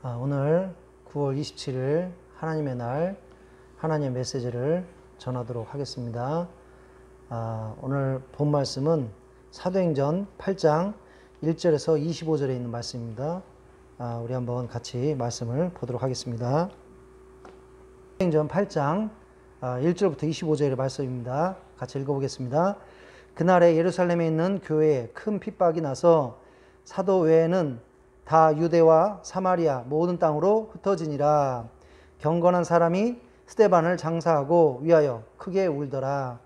오늘 9월 27일 하나님의 날 하나님의 메시지를 전하도록 하겠습니다. 오늘 본 말씀은 사도행전 8장 1절에서 25절에 있는 말씀입니다. 우리 한번 같이 말씀을 보도록 하겠습니다. 사도행전 8장 1절부터 25절의 말씀입니다. 같이 읽어보겠습니다. 그날에 예루살렘에 있는 교회에 큰 핍박이 나서 사도 외에는 다 유대와 사마리아 모든 땅으로 흩어지니라. 경건한 사람이 스데반을 장사하고 위하여 크게 울더라.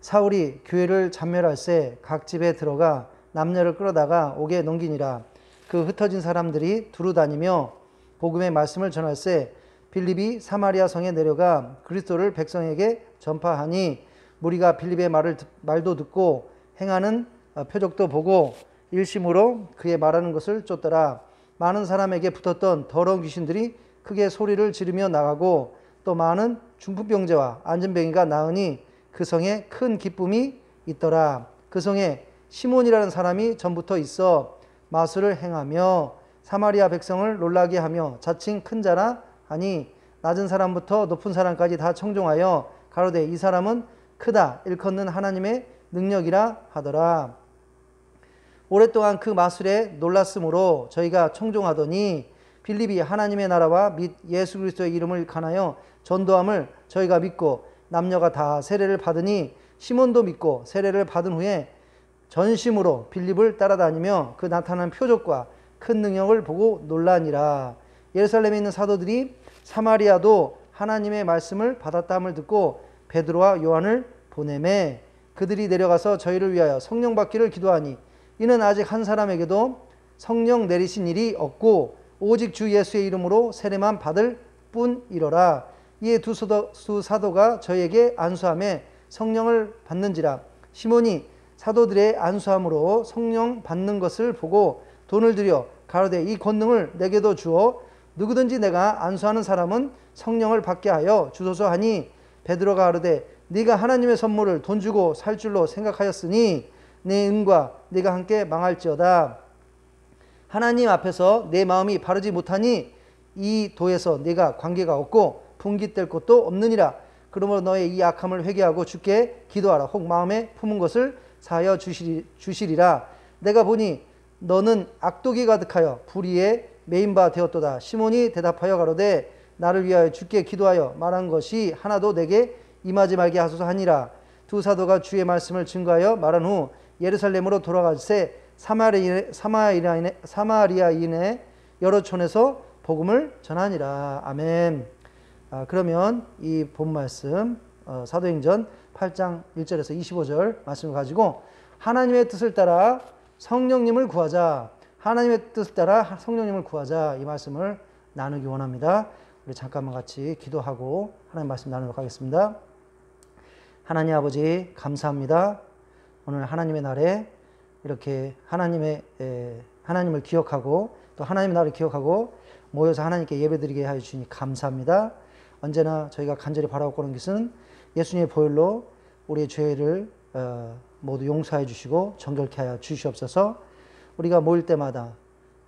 사울이 교회를 잔멸할새 각 집에 들어가 남녀를 끌어다가 옥에 넘기니라. 그 흩어진 사람들이 두루 다니며 복음의 말씀을 전할새 빌립이 사마리아 성에 내려가 그리스도를 백성에게 전파하니 무리가 빌립의 말도 듣고 행하는 표적도 보고 일심으로 그의 말하는 것을 쫓더라. 많은 사람에게 붙었던 더러운 귀신들이 크게 소리를 지르며 나가고 또 많은 중풍병자와 안진병이가 나으니 그 성에 큰 기쁨이 있더라. 그 성에 시몬이라는 사람이 전부터 있어 마술을 행하며 사마리아 백성을 놀라게 하며 자칭 큰 자라 하니 낮은 사람부터 높은 사람까지 다 청종하여 가로되 이 사람은 크다 일컫는 하나님의 능력이라 하더라. 오랫동안 그 마술에 놀랐으므로 저희가 청종하더니 빌립이 하나님의 나라와 및 예수 그리스도의 이름을 간하여 전도함을 저희가 믿고 남녀가 다 세례를 받으니 시몬도 믿고 세례를 받은 후에 전심으로 빌립을 따라다니며 그 나타난 표적과 큰 능력을 보고 놀라니라. 예루살렘에 있는 사도들이 사마리아도 하나님의 말씀을 받았다함을 듣고 베드로와 요한을 보내매 그들이 내려가서 저희를 위하여 성령 받기를 기도하니 이는 아직 한 사람에게도 성령 내리신 일이 없고 오직 주 예수의 이름으로 세례만 받을 뿐이로라. 이에 두 사도가 저희에게 안수하며 성령을 받는지라. 시몬이 사도들의 안수함으로 성령 받는 것을 보고 돈을 들여 가로되 이 권능을 내게도 주어 누구든지 내가 안수하는 사람은 성령을 받게 하여 주소서 하니 베드로가 가로되 네가 하나님의 선물을 돈 주고 살 줄로 생각하였으니 내 은과 네가 함께 망할지어다. 하나님 앞에서 내 마음이 바르지 못하니 이 도에서 네가 관계가 없고 분깃될 것도 없느니라. 그러므로 너의 이 악함을 회개하고 주께 기도하라. 혹 마음에 품은 것을 사하여 주시리라. 내가 보니 너는 악독이 가득하여 불의에 메인 바 되었도다. 시몬이 대답하여 가로되 나를 위하여 주께 기도하여 말한 것이 하나도 내게 임하지 말게 하소서 하니라. 두 사도가 주의 말씀을 증거하여 말한 후 예루살렘으로 돌아가세 사마리아인의 여러 촌에서 복음을 전하니라. 아멘. 그러면 이 본 말씀 사도행전 8장 1절에서 25절 말씀을 가지고 하나님의 뜻을 따라 성령님을 구하자. 하나님의 뜻을 따라 성령님을 구하자. 이 말씀을 나누기 원합니다. 우리 잠깐만 같이 기도하고 하나님 말씀 나누도록 하겠습니다. 하나님 아버지 감사합니다. 오늘 하나님의 날에 이렇게 하나님을 기억하고 또 하나님의 날을 기억하고 모여서 하나님께 예배드리게 하여 주시니 감사합니다. 언제나 저희가 간절히 바라고 오는 것은 예수님의 보혈로 우리의 죄를 모두 용서해 주시고 정결케 하여 주시옵소서. 우리가 모일 때마다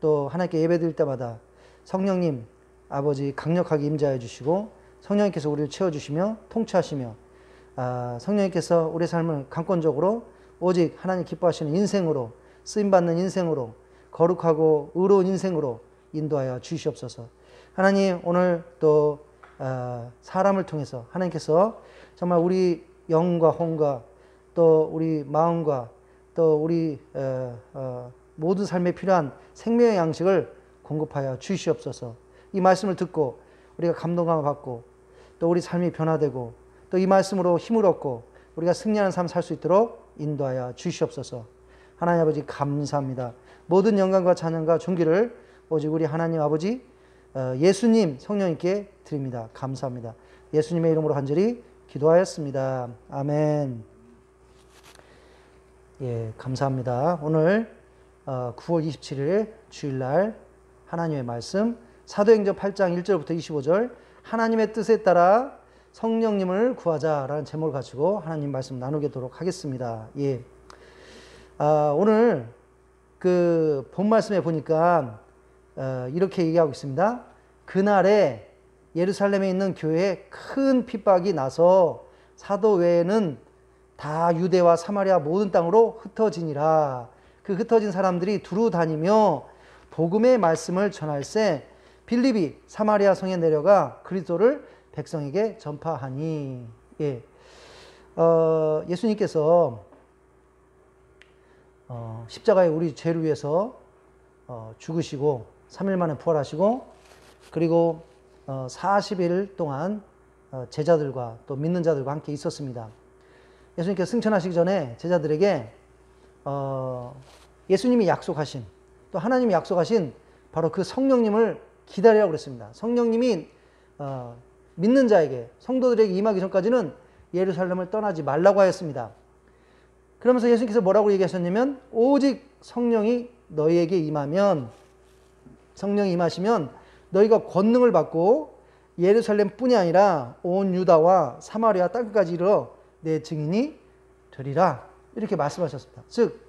또 하나님께 예배드릴 때마다 성령님 아버지 강력하게 임재하여 주시고 성령님께서 우리를 채워주시며 통치하시며 성령님께서 우리의 삶을 강권적으로 오직 하나님 기뻐하시는 인생으로 쓰임받는 인생으로 거룩하고 의로운 인생으로 인도하여 주시옵소서. 하나님 오늘 또 사람을 통해서 하나님께서 정말 우리 영과 혼과 또 우리 마음과 또 우리 모든 삶에 필요한 생명의 양식을 공급하여 주시옵소서. 이 말씀을 듣고 우리가 감동감을 받고 또 우리 삶이 변화되고 또 이 말씀으로 힘을 얻고 우리가 승리하는 삶 살 수 있도록 인도하여 주시옵소서. 하나님 아버지 감사합니다. 모든 영광과 찬양과 존귀를 오직 우리 하나님 아버지 예수님 성령님께 드립니다. 감사합니다. 예수님의 이름으로 간절히 기도하였습니다. 아멘. 예, 감사합니다. 오늘 9월 27일 주일날 하나님의 말씀 사도행전 8장 1절부터 25절 하나님의 뜻에 따라 성령님을 구하자라는 제목을 가지고 하나님 말씀 나누도록 하겠습니다. 예. 오늘 그 본 말씀에 보니까 이렇게 얘기하고 있습니다. 그날에 예루살렘에 있는 교회에 큰 핍박이 나서 사도 외에는 다 유대와 사마리아 모든 땅으로 흩어지니라. 그 흩어진 사람들이 두루 다니며 복음의 말씀을 전할세 빌립이 사마리아 성에 내려가 그리스도를 백성에게 전파하니. 예. 예수님께서 십자가에 우리 죄를 위해서 죽으시고 3일 만에 부활하시고 그리고 40일 동안 제자들과 또 믿는 자들과 함께 있었습니다. 예수님께서 승천하시기 전에 제자들에게 예수님이 약속하신 또 하나님이 약속하신 바로 그 성령님을 기다리라고 그랬습니다. 성령님이 믿는 자에게 성도들에게 임하기 전까지는 예루살렘을 떠나지 말라고 하였습니다. 그러면서 예수님께서 뭐라고 얘기하셨냐면 오직 성령이 너희에게 임하면 성령이 임하시면 너희가 권능을 받고 예루살렘뿐이 아니라 온 유다와 사마리아 땅까지 이르러 내 증인이 되리라. 이렇게 말씀하셨습니다. 즉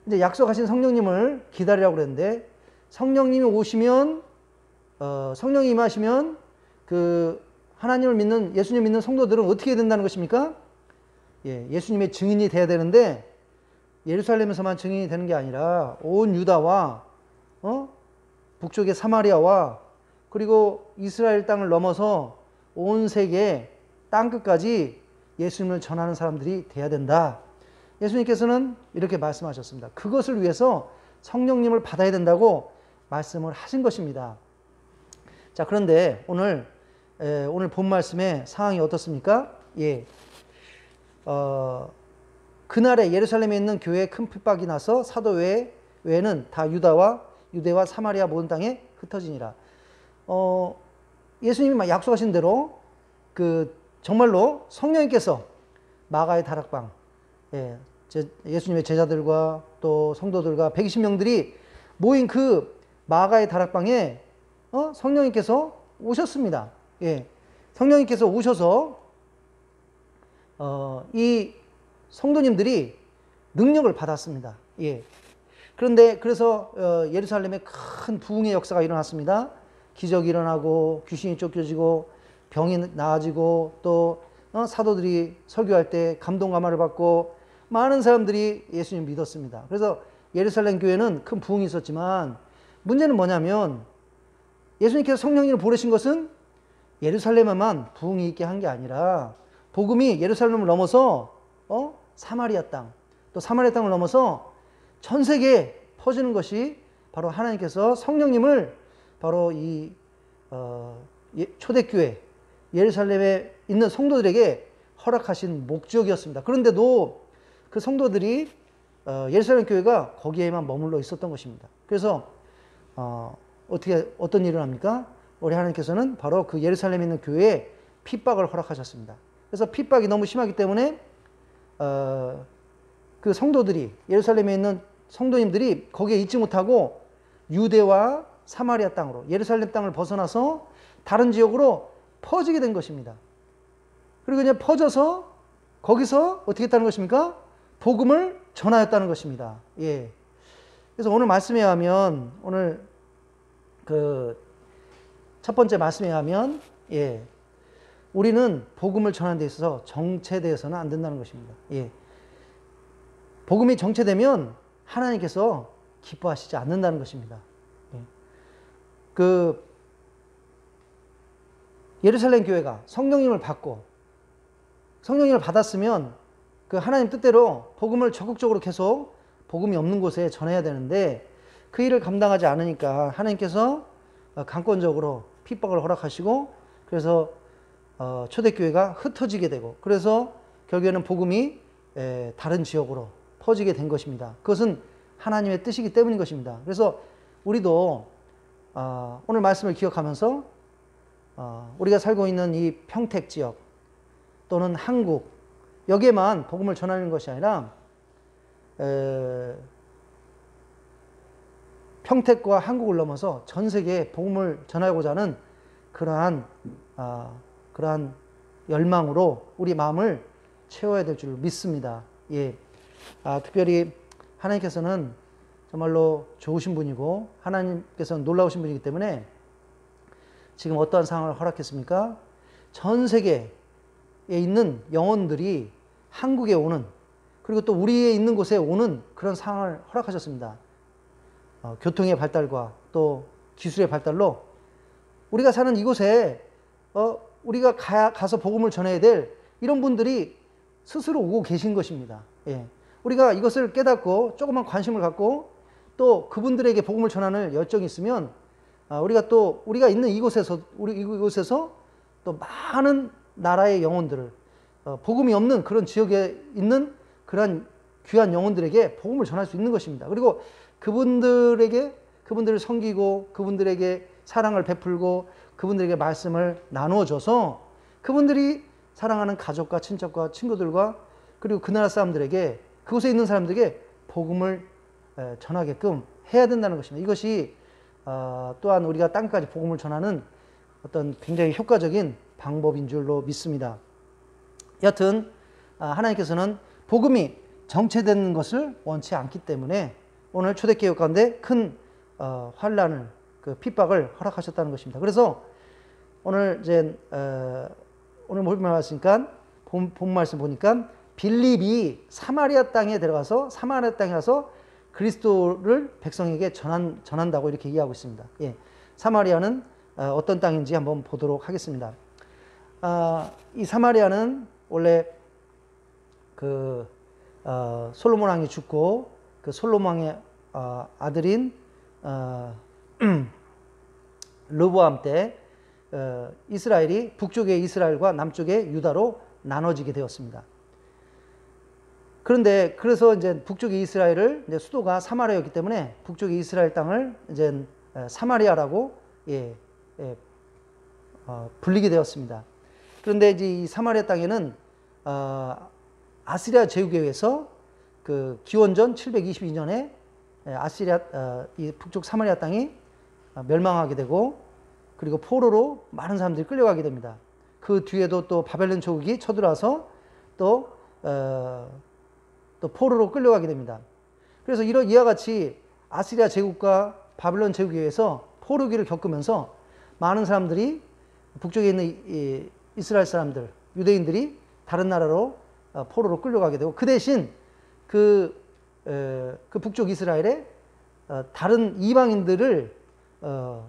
이제 약속하신 성령님을 기다리라고 그랬는데 성령님이 오시면 성령이 임하시면 그 하나님을 믿는 예수님 믿는 성도들은 어떻게 된다는 것입니까? 예수님의 증인이 돼야 되는데 예루살렘에서만 증인이 되는 게 아니라 온 유다와 북쪽의 사마리아와 그리고 이스라엘 땅을 넘어서 온 세계 땅끝까지 예수님을 전하는 사람들이 돼야 된다. 예수님께서는 이렇게 말씀하셨습니다. 그것을 위해서 성령님을 받아야 된다고 말씀을 하신 것입니다. 자, 그런데 오늘 본 말씀의 상황이 어떻습니까? 그날에 예루살렘에 있는 교회에 큰 핍박이 나서 사도 외에는 다 유대와 사마리아 모든 땅에 흩어지니라. 예수님이 약속하신 대로 정말로 성령님께서 마가의 다락방, 예수님의 제자들과 또 성도들과 120명들이 모인 그 마가의 다락방에 성령님께서 오셨습니다. 성령님께서 오셔서 이 성도님들이 능력을 받았습니다. 그래서 예루살렘에 큰 부흥의 역사가 일어났습니다. 기적이 일어나고 귀신이 쫓겨지고 병이 나아지고 또 사도들이 설교할 때 감동 감화를 받고 많은 사람들이 예수님 믿었습니다. 그래서 예루살렘 교회는 큰 부흥이 있었지만 문제는 뭐냐면 예수님께서 성령님을 보내신 것은 예루살렘에만 부흥이 있게 한 게 아니라 복음이 예루살렘을 넘어서 사마리아 땅, 또 사마리아 땅을 넘어서 전 세계에 퍼지는 것이 바로 하나님께서 성령님을 바로 이 초대교회 예루살렘에 있는 성도들에게 허락하신 목적이었습니다. 그런데도 그 성도들이 예루살렘 교회가 거기에만 머물러 있었던 것입니다. 그래서 어떤 일을 합니까? 우리 하나님께서는 바로 그 예루살렘에 있는 교회에 핍박을 허락하셨습니다. 그래서 핍박이 너무 심하기 때문에 그 성도들이 예루살렘에 있는 성도님들이 거기에 있지 못하고 유대와 사마리아 땅으로 예루살렘 땅을 벗어나서 다른 지역으로 퍼지게 된 것입니다. 그리고 이제 퍼져서 거기서 어떻게 했다는 것입니까? 복음을 전하였다는 것입니다. 그래서 오늘 말씀에 하면 오늘 첫 번째 말씀에 하면 우리는 복음을 전하는 데 있어서 정체되어서는 안 된다는 것입니다. 복음이 정체되면 하나님께서 기뻐하시지 않는다는 것입니다. 예루살렘 교회가 성령님을 받았으면 그 하나님 뜻대로 복음을 적극적으로 계속 복음이 없는 곳에 전해야 되는데 그 일을 감당하지 않으니까 하나님께서 강권적으로 핍박을 허락하시고 그래서 초대교회가 흩어지게 되고 그래서 결국에는 복음이 다른 지역으로 퍼지게 된 것입니다. 그것은 하나님의 뜻이기 때문인 것입니다. 그래서 우리도 오늘 말씀을 기억하면서 우리가 살고 있는 이 평택 지역 또는 한국 여기에만 복음을 전하는 것이 아니라 평택과 한국을 넘어서 전 세계에 복음을 전하고자 하는 그러한 열망으로 우리 마음을 채워야 될 줄 믿습니다. 특별히 하나님께서는 정말로 좋으신 분이고 하나님께서는 놀라우신 분이기 때문에 지금 어떠한 상황을 허락했습니까? 전 세계에 있는 영혼들이 한국에 오는, 그리고 또 우리에 있는 곳에 오는 그런 상황을 허락하셨습니다. 교통의 발달과 또 기술의 발달로 우리가 사는 이곳에 우리가 가서 복음을 전해야 될 이런 분들이 스스로 오고 계신 것입니다. 예. 우리가 이것을 깨닫고 조금만 관심을 갖고 또 그분들에게 복음을 전하는 열정이 있으면 우리가 있는 이곳에서 또 많은 나라의 영혼들을 복음이 없는 그런 지역에 있는 그런 귀한 영혼들에게 복음을 전할 수 있는 것입니다. 그리고 그분들을 섬기고 그분들에게 사랑을 베풀고 그분들에게 말씀을 나누어 줘서 그분들이 사랑하는 가족과 친척과 친구들과 그리고 그 나라 사람들에게, 그곳에 있는 사람들에게 복음을 전하게끔 해야 된다는 것입니다. 이것이 또한 우리가 땅까지 복음을 전하는 어떤 굉장히 효과적인 방법인 줄로 믿습니다. 여하튼 하나님께서는 복음이 정체되는 것을 원치 않기 때문에 오늘 초대교회 가운데 큰 환난을, 핍박을 허락하셨다는 것입니다. 그래서 오늘 오늘 뭘 말했으니까 본 말씀 보니까 빌립이 사마리아 땅에 들어가서 사마리아 땅에 가서 그리스도를 백성에게 전한다고 이렇게 이해하고 있습니다. 예. 사마리아는 어떤 땅인지 한번 보도록 하겠습니다. 이 사마리아는 원래 솔로몬 왕이 죽고 그 솔로몬 왕의 아들인 르보암 때 이스라엘이 북쪽의 이스라엘과 남쪽의 유다로 나눠지게 되었습니다. 그래서 이제 북쪽의 이스라엘을 이제 수도가 사마리아였기 때문에 북쪽의 이스라엘 땅을 이제 사마리아라고 불리게 되었습니다. 그런데 이제 이 사마리아 땅에는 아시리아 제국에 의해서 그 기원전 722년에 이 북쪽 사마리아 땅이 멸망하게 되고 그리고 포로로 많은 사람들이 끌려가게 됩니다. 그 뒤에도 또 바벨론 제국이 쳐들어와서 또 포로로 끌려가게 됩니다. 그래서 이와 같이 아시리아 제국과 바벨론 제국에 의해서 포로기를 겪으면서 많은 사람들이 북쪽에 있는 이스라엘 사람들, 유대인들이 다른 나라로 포로로 끌려가게 되고 그 대신 그 북쪽 이스라엘의 다른 이방인들을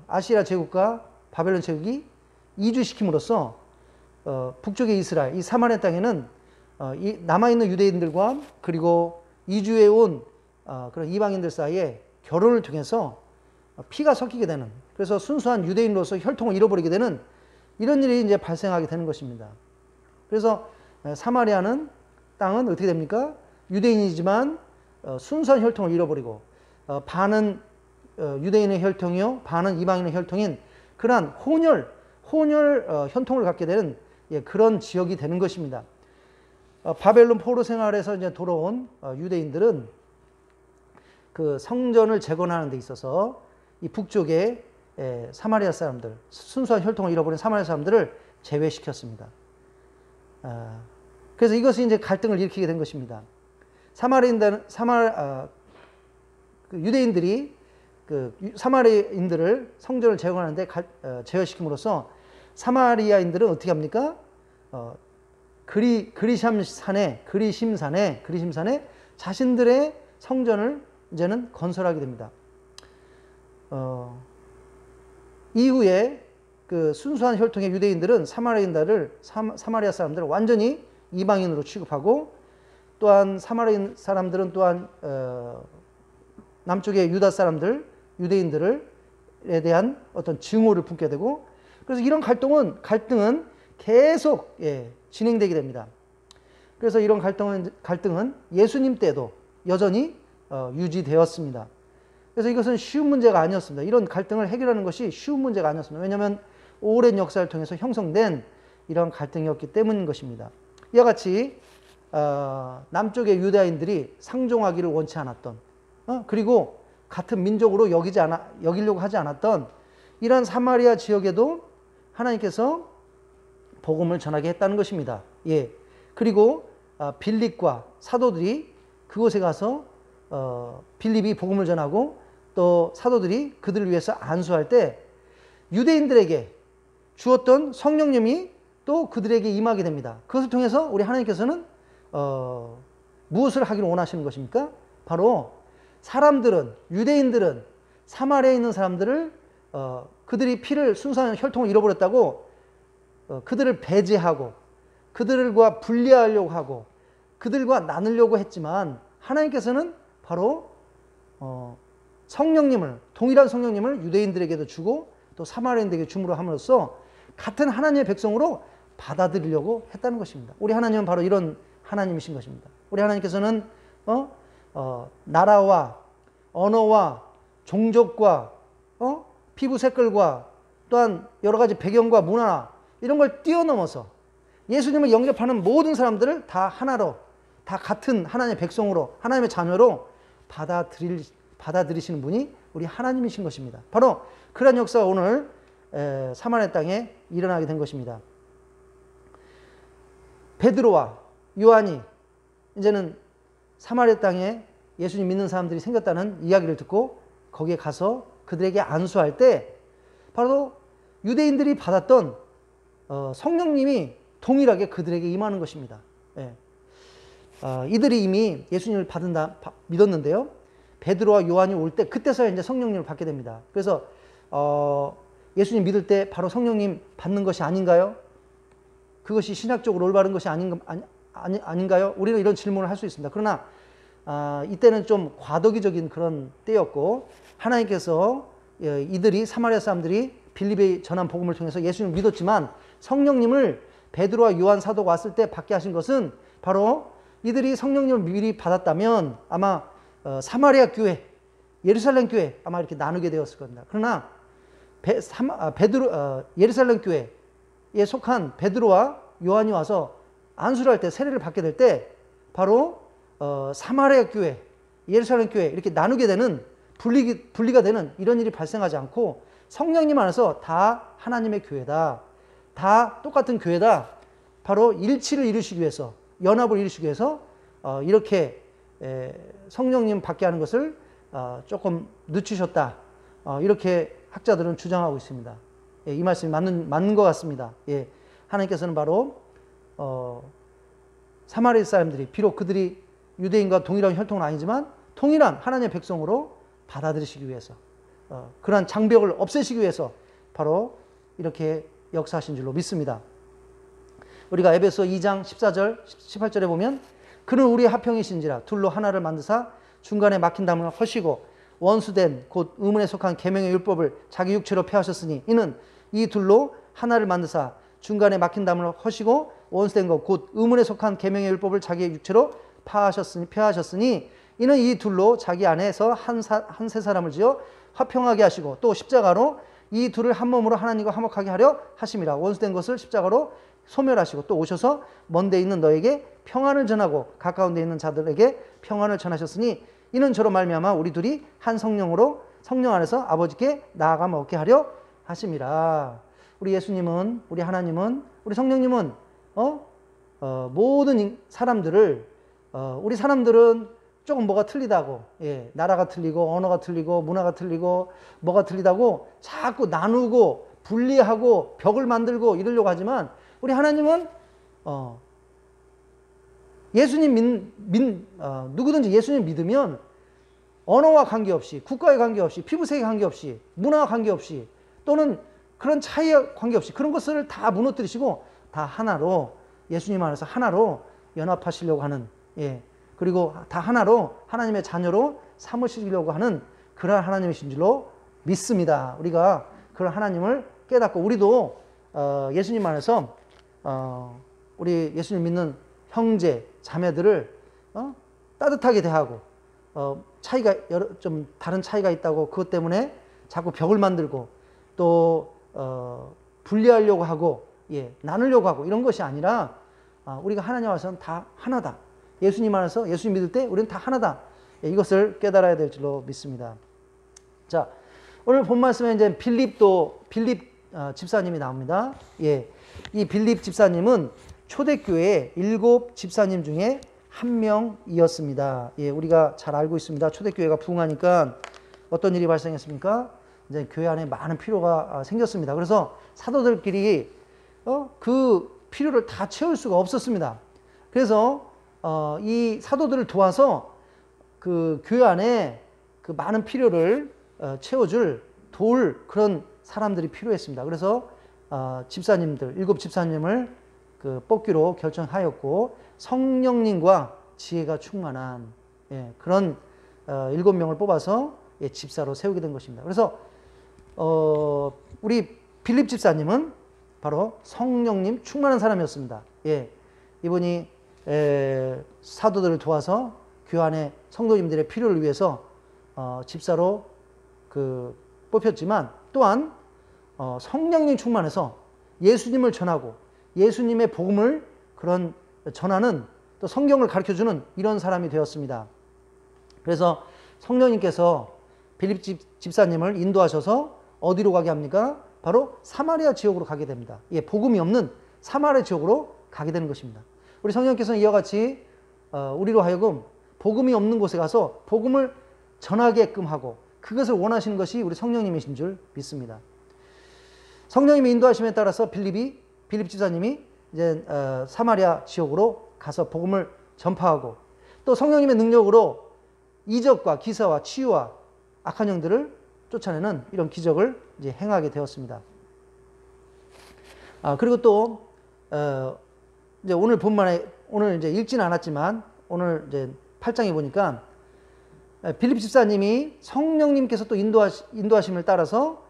아시리아 제국과 바벨론 제국이 이주시킴으로써 북쪽의 이스라엘, 이 사마리아 땅에는 남아있는 유대인들과 그리고 이주해 온 그런 이방인들 사이에 결혼을 통해서 피가 섞이게 되는, 그래서 순수한 유대인으로서 혈통을 잃어버리게 되는 이런 일이 이제 발생하게 되는 것입니다. 그래서 사마리아는 땅은 어떻게 됩니까? 유대인이지만 순수한 혈통을 잃어버리고 반은 유대인의 혈통이요 반은 이방인의 혈통인 그러한 혼혈 혈통을 갖게 되는 그런 지역이 되는 것입니다. 바벨론 포로 생활에서 이제 돌아온 유대인들은 그 성전을 재건하는 데 있어서 이 북쪽의 사마리아 사람들, 순수한 혈통을 잃어버린 사마리아 사람들을 제외시켰습니다. 그래서 이것이 이제 갈등을 일으키게 된 것입니다. 유대인들이 사마리아인들을 성전을 재건하는데 제어시킴으로써 사마리아인들은 어떻게 합니까? 그리심산에 자신들의 성전을 이제는 건설하게 됩니다. 이후에 그 순수한 혈통의 유대인들은 사마리아 사람들을 완전히 이방인으로 취급하고, 또한 사마리아 사람들은 또한 남쪽의 유다 사람들, 유대인들에 대한 어떤 증오를 품게 되고, 그래서 이런 갈등은 계속 진행되게 됩니다. 그래서 이런 갈등은 예수님 때도 여전히 유지되었습니다. 그래서 이것은 쉬운 문제가 아니었습니다. 이런 갈등을 해결하는 것이 쉬운 문제가 아니었습니다. 왜냐하면 오랜 역사를 통해서 형성된 이런 갈등이었기 때문인 것입니다. 이와 같이 남쪽의 유다인들이 상종하기를 원치 않았던, 그리고 같은 민족으로 여기려고 하지 않았던 이러한 사마리아 지역에도 하나님께서 복음을 전하게 했다는 것입니다. 그리고 빌립과 사도들이 그곳에 가서 빌립이 복음을 전하고 또 사도들이 그들을 위해서 안수할 때 유대인들에게 주었던 성령님이 또 그들에게 임하게 됩니다. 그것을 통해서 우리 하나님께서는 무엇을 하기를 원하시는 것입니까? 바로 사람들은, 유대인들은 사마리아에 있는 사람들을 그들이 피를 순수한 혈통을 잃어버렸다고 그들을 배제하고 그들과 분리하려고 하고 그들과 나누려고 했지만 하나님께서는 바로 성령님을, 동일한 성령님을 유대인들에게도 주고 또 사마리아인들에게 줌으로 함으로써 같은 하나님의 백성으로 받아들이려고 했다는 것입니다. 우리 하나님은 바로 이런 하나님이신 것입니다. 우리 하나님께서는 나라와 언어와 종족과 피부 색깔과 또한 여러 가지 배경과 문화 이런 걸 뛰어넘어서 예수님을 영접하는 모든 사람들을 다 하나로, 다 같은 하나님의 백성으로, 하나님의 자녀로 받아들이시는 분이 우리 하나님이신 것입니다. 바로 그런 역사가 오늘 사마리아 땅에 일어나게 된 것입니다. 베드로와 요한이 이제는 사마리아 땅에 예수님 믿는 사람들이 생겼다는 이야기를 듣고 거기에 가서 그들에게 안수할 때 바로 유대인들이 받았던 성령님이 동일하게 그들에게 임하는 것입니다. 예. 이들이 이미 예수님을 믿었는데요. 베드로와 요한이 올 때 그때서야 이제 성령님을 받게 됩니다. 그래서 예수님 믿을 때 바로 성령님 받는 것이 아닌가요? 그것이 신학적으로 올바른 것이 아닌가요? 우리는 이런 질문을 할 수 있습니다. 그러나 이때는 좀 과도기적인 그런 때였고 하나님께서 이들이 사마리아 사람들이 빌립에 전한 복음을 통해서 예수님을 믿었지만 성령님을 베드로와 요한 사도가 왔을 때 받게 하신 것은 바로 이들이 성령님을 미리 받았다면 아마 사마리아 교회, 예루살렘 교회 아마 이렇게 나누게 되었을 겁니다. 그러나 예루살렘 교회에 속한 베드로와 요한이 와서 안수를 할 때 세례를 받게 될 때 바로 사마리아 교회, 예루살렘 교회 이렇게 나누게 되는 분리가 되는 이런 일이 발생하지 않고 성령님 안에서 다 하나님의 교회다. 다 똑같은 교회다. 바로 일치를 이루시기 위해서, 연합을 이루시기 위해서 이렇게 성령님 받게 하는 것을 조금 늦추셨다. 이렇게 학자들은 주장하고 있습니다. 예, 이 말씀이 맞는 것 같습니다. 예, 하나님께서는 바로 사마리아 사람들이 비록 그들이 유대인과 동일한 혈통은 아니지만 통일한 하나님의 백성으로 받아들이시기 위해서 그러한 장벽을 없애시기 위해서 바로 이렇게 역사하신 줄로 믿습니다. 우리가 에베소 2장 14절 18절에 보면 그는 우리의 화평이신지라 둘로 하나를 만드사 중간에 막힌 담을 허시고 원수된 곧 의문에 속한 계명의 율법을 자기 육체로 폐하셨으니 이는 이 둘로 하나를 만드사 중간에 막힌 담을 허시고 원수된 것 곧 의문에 속한 계명의 율법을 자기의 육체로 폐하셨으니 이는 이 둘로 자기 안에서 한 세 사람을 지어 화평하게 하시고 또 십자가로 이 둘을 한 몸으로 하나님과 화목하게 하려 하심이라. 원수된 것을 십자가로 소멸하시고 또 오셔서 먼 데 있는 너에게 평안을 전하고 가까운 데 있는 자들에게 평안을 전하셨으니 이는 저로 말미암아 우리 둘이 한 성령으로 성령 안에서 아버지께 나아감 얻게 하려 하심이라. 우리 예수님은, 우리 하나님은, 우리 성령님은 모든 사람들을 우리 사람들은 조금 뭐가 틀리다고, 예, 나라가 틀리고 언어가 틀리고 문화가 틀리고 뭐가 틀리다고 자꾸 나누고 분리하고 벽을 만들고 이러려고 하지만 우리 하나님은 예수님 누구든지 예수님 믿으면 언어와 관계없이 국가에 관계없이 피부색에 관계없이 문화와 관계없이 또는 그런 차이에 관계없이 그런 것을 다 무너뜨리시고 다 하나로 예수님 안에서 하나로 연합하시려고 하는, 예, 그리고 다 하나로 하나님의 자녀로 삼으시려고 하는 그런 하나님이신 줄로 믿습니다. 우리가 그런 하나님을 깨닫고 우리도 예수님 안에서 우리 예수님 믿는 형제 자매들을 따뜻하게 대하고 차이가 좀 다른 차이가 있다고 그것 때문에 자꾸 벽을 만들고 또 분리하려고 하고, 예, 나누려고 하고 이런 것이 아니라 우리가 하나님 안에서는 다 하나다. 예수님 안에서 예수님 믿을 때 우리는 다 하나다. 예, 이것을 깨달아야 될 줄로 믿습니다. 자, 오늘 본 말씀에 이제 빌립 집사님이 나옵니다. 예, 이 빌립 집사님은 초대교회의 7 집사님 중에 한 명이었습니다. 예, 우리가 잘 알고 있습니다. 초대교회가 부흥하니까 어떤 일이 발생했습니까? 이제 교회 안에 많은 필요가 생겼습니다. 그래서 사도들끼리 그 필요를 다 채울 수가 없었습니다. 그래서 이 사도들을 도와서 그 교회 안에 그 많은 필요를 채워줄 도울 그런 사람들이 필요했습니다. 그래서 집사님들, 7 집사님을 그 뽑기로 결정하였고 성령님과 지혜가 충만한 그런 7명을 뽑아서 집사로 세우게 된 것입니다. 그래서 우리 빌립 집사님은 바로 성령님 충만한 사람이었습니다. 이분이 사도들을 도와서 교회 안에 성도님들의 필요를 위해서 집사로 뽑혔지만 또한 성령님 충만해서 예수님을 전하고 예수님의 복음을 전하는 또 성경을 가르쳐주는 이런 사람이 되었습니다. 그래서 성령님께서 빌립 집사님을 인도하셔서 어디로 가게 합니까? 바로 사마리아 지역으로 가게 됩니다. 복음이 없는 사마리아 지역으로 가게 되는 것입니다. 우리 성령께서는 이와 같이 우리로 하여금 복음이 없는 곳에 가서 복음을 전하게끔 하고 그것을 원하시는 것이 우리 성령님이신 줄 믿습니다. 성령님의 인도하심에 따라서 빌립 집사님이 이제 사마리아 지역으로 가서 복음을 전파하고 또 성령님의 능력으로 이적과 기사와 치유와 악한 영들을 쫓아내는 이런 기적을 이제 행하게 되었습니다. 그리고 또 이제 오늘 본문에 오늘 이제 읽지는 않았지만 오늘 이제 8장에 보니까 빌립 집사님이 성령님께서 또 인도하심을 따라서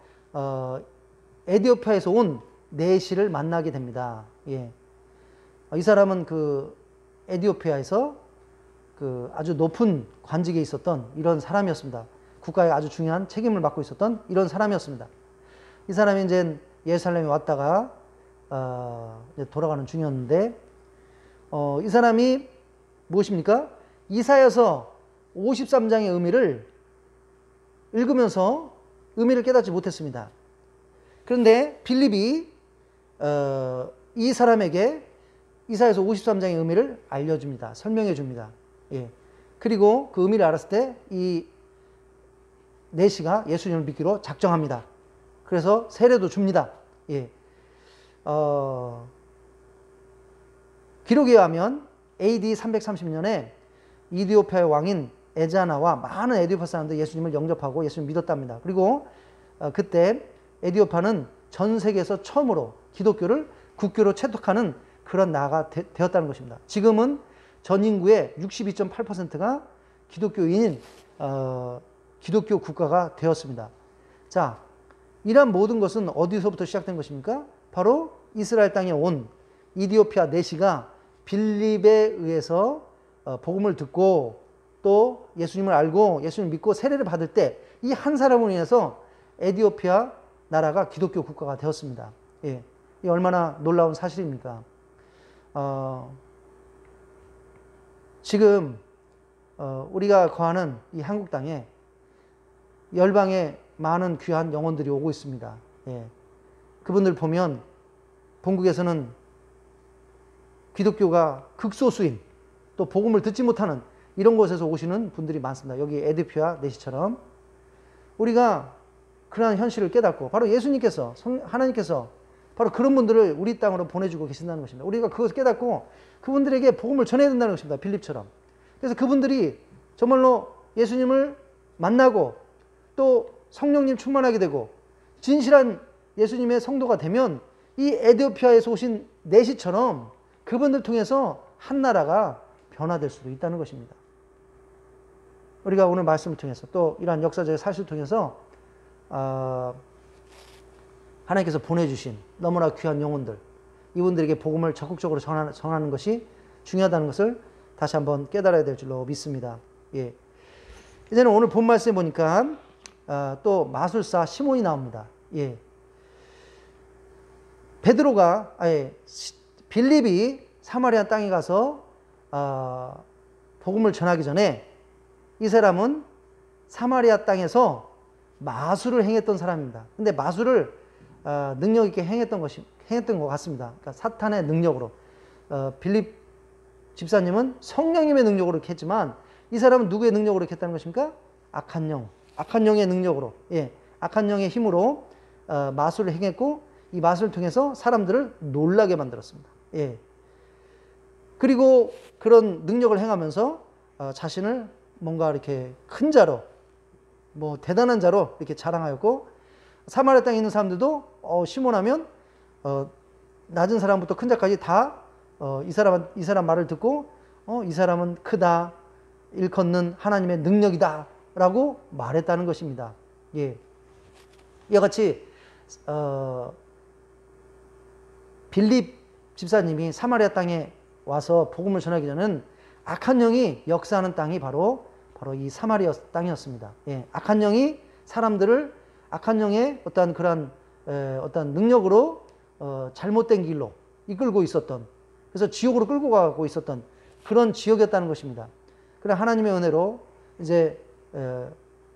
에디오피아에서 온 내시를 만나게 됩니다. 이 사람은 그 에디오피아에서 그 아주 높은 관직에 있었던 이런 사람이었습니다. 국가에 아주 중요한 책임을 맡고 있었던 이런 사람이었습니다. 이 사람이 이제 예루살렘에 왔다가 이제 돌아가는 중이었는데 이 사람이 무엇입니까? 이사야서 53장의 의미를 읽으면서 의미를 깨닫지 못했습니다. 그런데 빌립이 이 사람에게 이사야서 53장의 의미를 알려줍니다. 설명해 줍니다. 그리고 그 의미를 알았을 때 이 내시가 예수님을 믿기로 작정합니다. 그래서 세례도 줍니다. 기록에 의하면 AD 330년에 이디오피아의 왕인 에자나와 많은 에디오피아 사람들이 예수님을 영접하고 예수님을 믿었답니다. 그리고 그때 에디오피아는 전 세계에서 처음으로 기독교를 국교로 채택하는 그런 나라가 되었다는 것입니다. 지금은 전 인구의 62.8%가 기독교인인 기독교 국가가 되었습니다. 자, 이러한 모든 것은 어디서부터 시작된 것입니까? 바로 이스라엘 땅에 온 이디오피아 내시가 빌립에 의해서 복음을 듣고 또 예수님을 알고 예수님을 믿고 세례를 받을 때 이 한 사람으로 인해서 에디오피아 나라가 기독교 국가가 되었습니다. 이 얼마나 놀라운 사실입니까? 지금 우리가 거하는 이 한국 땅에 열방에 많은 귀한 영혼들이 오고 있습니다. 그분들 보면 본국에서는 기독교가 극소수인 또 복음을 듣지 못하는 이런 곳에서 오시는 분들이 많습니다. 여기 에디오피아 내시처럼 우리가 그러한 현실을 깨닫고 바로 예수님께서 하나님께서 바로 그런 분들을 우리 땅으로 보내주고 계신다는 것입니다. 우리가 그것을 깨닫고 그분들에게 복음을 전해야 된다는 것입니다. 빌립처럼. 그래서 그분들이 정말로 예수님을 만나고 또 성령님 충만하게 되고 진실한 예수님의 성도가 되면 이 에디오피아에서 오신 내시처럼 그분들 통해서 한 나라가 변화될 수도 있다는 것입니다. 우리가 오늘 말씀을 통해서 또 이러한 역사적인 사실을 통해서 하나님께서 보내주신 너무나 귀한 영혼들 이분들에게 복음을 적극적으로 전하는 것이 중요하다는 것을 다시 한번 깨달아야 될 줄로 믿습니다. 이제는 오늘 본 말씀에 보니까 또 마술사 시몬이 나옵니다. 빌립이 사마리아 땅에 가서 복음을 전하기 전에 이 사람은 사마리아 땅에서 마술을 행했던 사람입니다. 근데 마술을 능력 있게 행했던 것 같습니다. 그러니까 사탄의 능력으로 빌립 집사님은 성령님의 능력으로 이렇게 했지만 이 사람은 누구의 능력으로 이렇게 했다는 것입니까? 악한 영의 능력으로, 예, 악한 영의 힘으로 마술을 행했고 이 마술을 통해서 사람들을 놀라게 만들었습니다. 예. 그리고 그런 능력을 행하면서 자신을 뭔가 이렇게 큰 자로, 뭐 대단한 자로 이렇게 자랑하였고, 사마리아 땅에 있는 사람들도 시몬하면 낮은 사람부터 큰 자까지 다 이 사람 말을 듣고 이 사람은 크다, 일컫는 하나님의 능력이다 라고 말했다는 것입니다. 예. 이와 같이 빌립 집사님이 사마리아 땅에 와서 복음을 전하기 전에는 악한 영이 역사하는 땅이 바로 이 사마리아 땅이었습니다. 예. 악한 영이 사람들을 악한 영의 어떤 그런 어떤 능력으로 잘못된 길로 이끌고 있었던, 그래서 지옥으로 끌고 가고 있었던 그런 지역이었다는 것입니다. 그러나 하나님의 은혜로 이제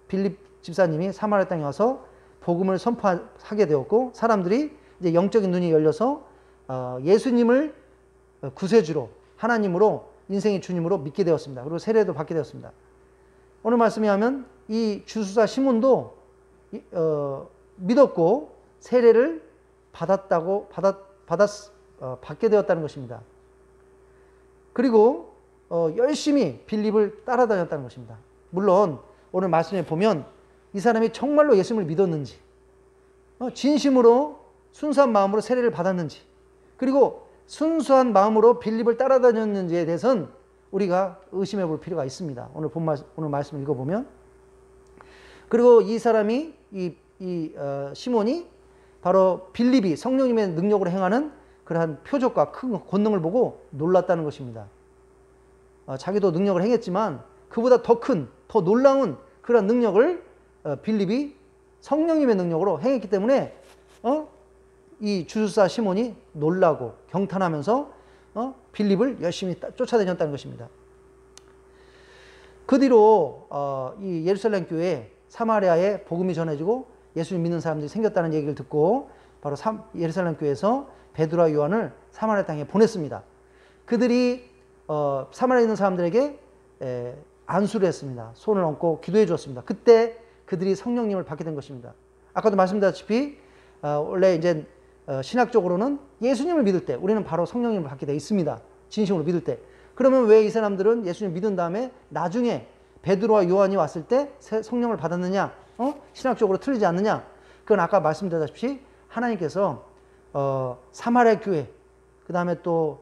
빌립 집사님이 사마리아 땅에 와서 복음을 선포하게 되었고, 사람들이 이제 영적인 눈이 열려서 예수님을 구세주로, 하나님으로, 인생의 주님으로 믿게 되었습니다. 그리고 세례도 받게 되었습니다. 오늘 말씀에 하면 이 주수사 시몬도 믿었고 세례를 받게 되었다는 것입니다. 그리고 열심히 빌립을 따라다녔다는 것입니다. 물론 오늘 말씀에 보면 이 사람이 정말로 예수님을 믿었는지, 진심으로 순수한 마음으로 세례를 받았는지, 그리고 순수한 마음으로 빌립을 따라다녔는지에 대해서는 우리가 의심해 볼 필요가 있습니다. 오늘 말씀을 읽어보면, 그리고 이 사람이 시몬이 바로 빌립이 성령님의 능력으로 행하는 그러한 표적과 큰 권능을 보고 놀랐다는 것입니다. 자기도 능력을 행했지만 그보다 더 큰, 더 놀라운 그런 능력을 빌립이 성령님의 능력으로 행했기 때문에 이 주술사 시몬이 놀라고 경탄하면서 빌립을 열심히 쫓아다녔다는 것입니다. 그 뒤로 이 예루살렘 교회에 사마리아에 복음이 전해지고 예수님 믿는 사람들이 생겼다는 얘기를 듣고 바로 예루살렘 교회에서 베드로와 요한을 사마리아 땅에 보냈습니다. 그들이 사마리아에 있는 사람들에게 안수를 했습니다. 손을 얹고 기도해 주었습니다. 그때 그들이 성령님을 받게 된 것입니다. 아까도 말씀드렸다시피 원래 이제 신학적으로는 예수님을 믿을 때 우리는 바로 성령님을 받게 돼 있습니다. 진심으로 믿을 때. 그러면 왜 이 사람들은 예수님 믿은 다음에 나중에 베드로와 요한이 왔을 때 성령을 받았느냐? 신학적으로 틀리지 않느냐? 그건 아까 말씀드렸다시피 하나님께서 사마리아 교회, 그 다음에 또